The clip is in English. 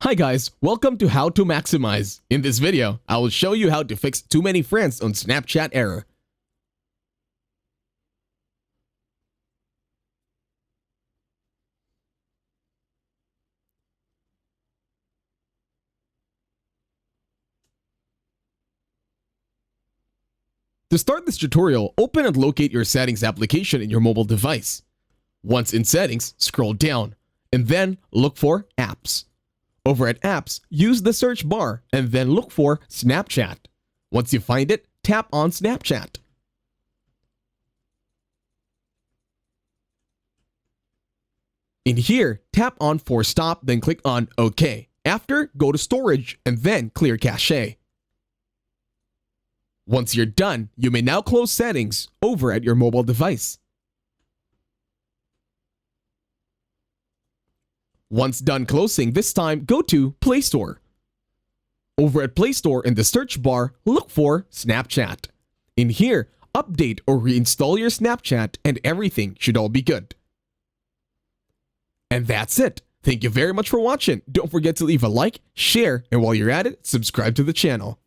Hi guys, welcome to How to Maximize. In this video, I will show you how to fix too many friends on Snapchat error. To start this tutorial, open and locate your settings application in your mobile device. Once in settings, scroll down, and then look for apps. Over at apps, use the search bar and then look for Snapchat. Once you find it, tap on Snapchat. In here, tap on Force Stop, then click on OK. After, go to Storage and then clear cache. Once you're done, you may now close settings over at your mobile device. Once done closing, this time go to Play Store. Over at Play Store in the search bar, look for Snapchat. In here, update or reinstall your Snapchat and everything should all be good. And that's it. Thank you very much for watching. Don't forget to leave a like, share, and while you're at it, subscribe to the channel.